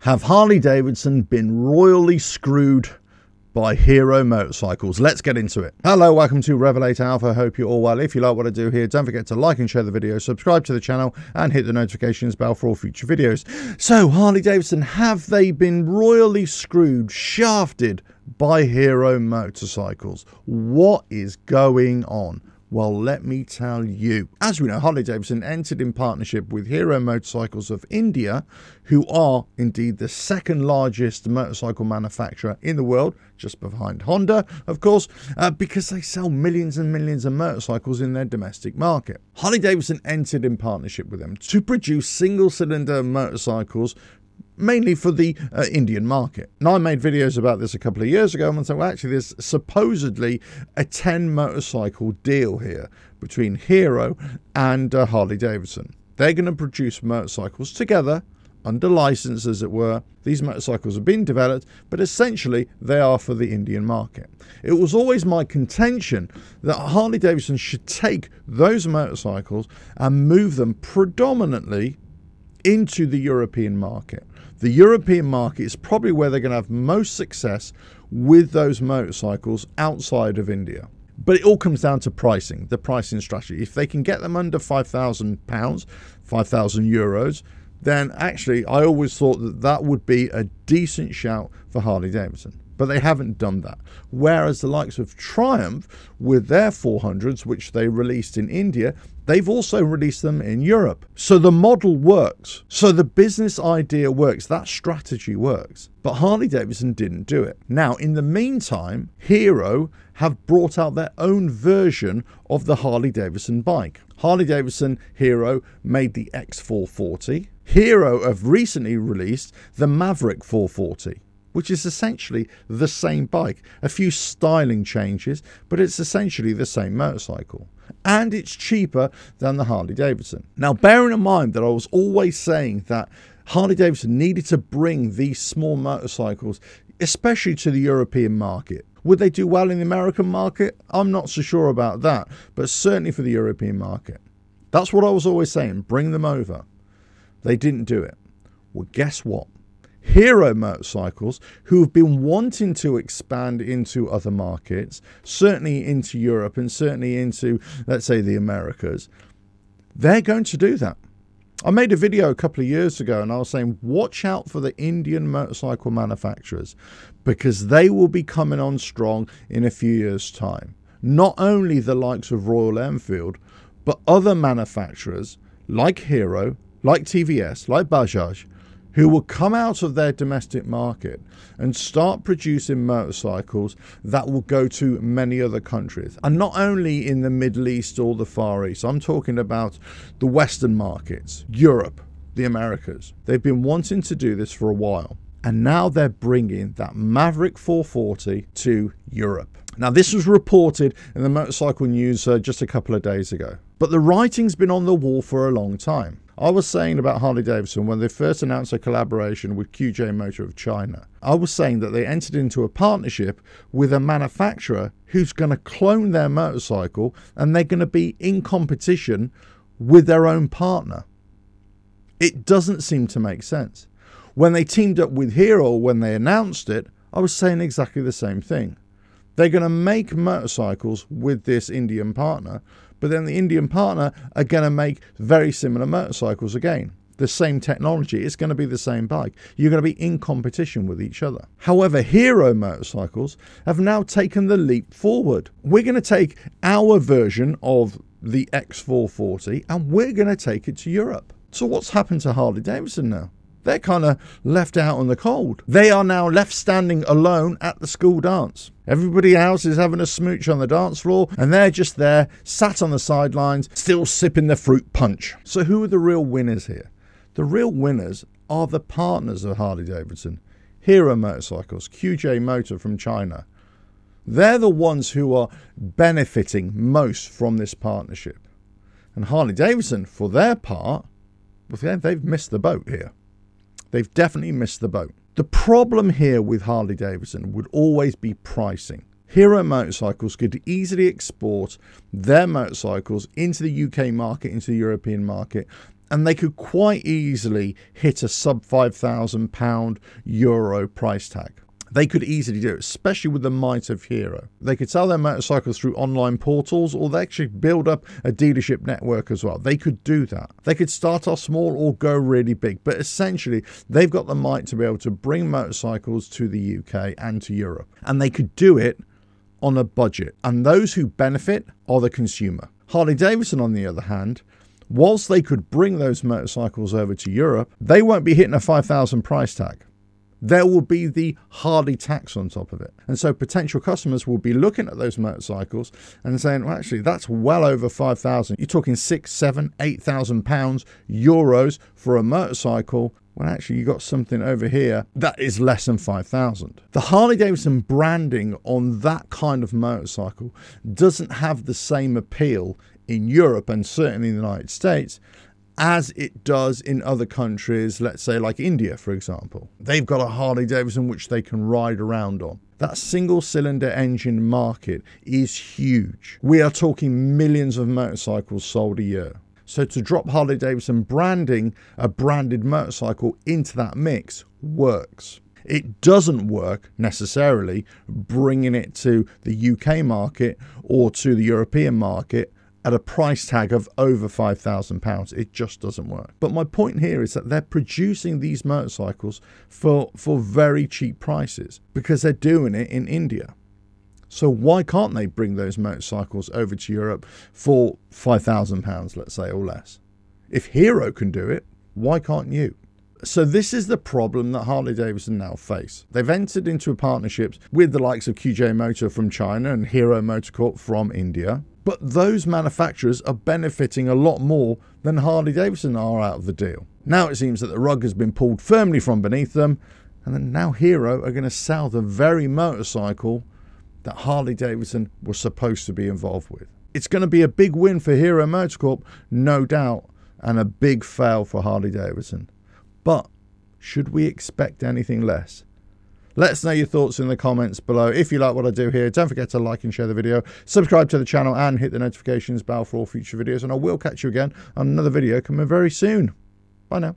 Have Harley Davidson been royally screwed by Hero motorcycles? Let's get into it. Hello, welcome to RevelatorAlf. I hope you're all well. If you like what I do here, don't forget to like and share the video, subscribe to the channel, and hit the notifications bell for all future videos. So, Harley Davidson, have they been royally screwed, shafted by Hero motorcycles? What is going on? Well, let me tell you. As we know, Harley Davidson entered in partnership with Hero Motorcycles of India, who are indeed the second largest motorcycle manufacturer in the world, just behind Honda, of course, because they sell millions and millions of motorcycles in their domestic market. Harley Davidson entered in partnership with them to produce single-cylinder motorcycles mainly for the Indian market. Now, I made videos about this a couple of years ago and said, well, actually, there's supposedly a 10 motorcycle deal here between Hero and Harley Davidson. They're going to produce motorcycles together under license, as it were. These motorcycles have been developed, but essentially they are for the Indian market. It was always my contention that Harley Davidson should take those motorcycles and move them predominantly into the European market. The European market is probably where they're going to have most success with those motorcycles outside of India. But it all comes down to pricing, the pricing strategy. If they can get them under £5,000, 5,000 euros, then actually I always thought that that would be a decent shout for Harley Davidson. But they haven't done that. Whereas the likes of Triumph, with their 400s, which they released in India, they've also released them in Europe. So the model works. So the business idea works. That strategy works. But Harley Davidson didn't do it. Now, in the meantime, Hero have brought out their own version of the Harley Davidson bike. Harley Davidson Hero made the X440. Hero have recently released the Maverick 440. Which is essentially the same bike. A few styling changes, but it's essentially the same motorcycle. And it's cheaper than the Harley Davidson. Now, bearing in mind that I was always saying that Harley Davidson needed to bring these small motorcycles, especially to the European market. Would they do well in the American market? I'm not so sure about that, but certainly for the European market. That's what I was always saying, bring them over. They didn't do it. Well, guess what? Hero motorcycles, who have been wanting to expand into other markets, certainly into Europe and certainly into, let's say, the Americas, they're going to do that. I made a video a couple of years ago and I was saying, watch out for the Indian motorcycle manufacturers because they will be coming on strong in a few years' time. Not only the likes of Royal Enfield, but other manufacturers like Hero, like TVS, like Bajaj, who will come out of their domestic market and start producing motorcycles that will go to many other countries. And not only in the Middle East or the Far East, I'm talking about the Western markets, Europe, the Americas. They've been wanting to do this for a while. And now they're bringing that Maverick 440 to Europe. Now, this was reported in the Motorcycle News just a couple of days ago. But the writing's been on the wall for a long time. I was saying about Harley Davidson when they first announced a collaboration with QJ Motor of China. I was saying that they entered into a partnership with a manufacturer who's going to clone their motorcycle and they're going to be in competition with their own partner. It doesn't seem to make sense. When they teamed up with Hero, when they announced it, I was saying exactly the same thing. They're going to make motorcycles with this Indian partner, but then the Indian partner are going to make very similar motorcycles again. The same technology, it's going to be the same bike. You're going to be in competition with each other. However, Hero motorcycles have now taken the leap forward. We're going to take our version of the X440 and we're going to take it to Europe. So what's happened to Harley Davidson now? They're kind of left out in the cold. They are now left standing alone at the school dance. Everybody else is having a smooch on the dance floor and they're just there, sat on the sidelines, still sipping the fruit punch. So who are the real winners here? The real winners are the partners of Harley Davidson. Hero Motorcycles, QJ Motor from China. They're the ones who are benefiting most from this partnership. And Harley Davidson, for their part, well, they've missed the boat here. They've definitely missed the boat. The problem here with Harley Davidson would always be pricing. Hero Motorcycles could easily export their motorcycles into the UK market, into the European market, And they could quite easily hit a sub £5,000 euro price tag. They could easily do it, especially with the might of Hero. They could sell their motorcycles through online portals, or they actually build up a dealership network as well. They could do that. They could start off small or go really big, but essentially they've got the might to be able to bring motorcycles to the UK and to Europe. And they could do it on a budget. And those who benefit are the consumer. Harley Davidson, on the other hand, whilst they could bring those motorcycles over to Europe, they won't be hitting a 5,000 price tag. There will be the Harley tax on top of it. And so potential customers will be looking at those motorcycles and saying, well, actually, that's well over 5,000. You're talking 6, 7, 8,000 pounds, euros for a motorcycle. Well, actually, you got something over here that is less than 5,000. The Harley Davidson branding on that kind of motorcycle doesn't have the same appeal in Europe and certainly in the United States as it does in other countries, let's say like India, for example. They've got a Harley Davidson which they can ride around on. That single-cylinder engine market is huge. We are talking millions of motorcycles sold a year. So to drop Harley Davidson branding a branded motorcycle into that mix works. It doesn't work necessarily bringing it to the UK market or to the European market at a price tag of over £5,000. It just doesn't work. But my point here is that they're producing these motorcycles for very cheap prices because they're doing it in India. So why can't they bring those motorcycles over to Europe for £5,000, let's say, or less? If Hero can do it, why can't you? So this is the problem that Harley Davidson now face. They've entered into partnerships with the likes of QJ Motor from China and Hero Motocorp from India. But those manufacturers are benefiting a lot more than Harley Davidson are out of the deal. Now it seems that the rug has been pulled firmly from beneath them, and then now Hero are going to sell the very motorcycle that Harley Davidson was supposed to be involved with. It's going to be a big win for Hero Motocorp, no doubt, and a big fail for Harley Davidson. But should we expect anything less? Let us know your thoughts in the comments below. If you like what I do here, don't forget to like and share the video, subscribe to the channel and hit the notifications bell for all future videos. And I will catch you again on another video coming very soon. Bye now.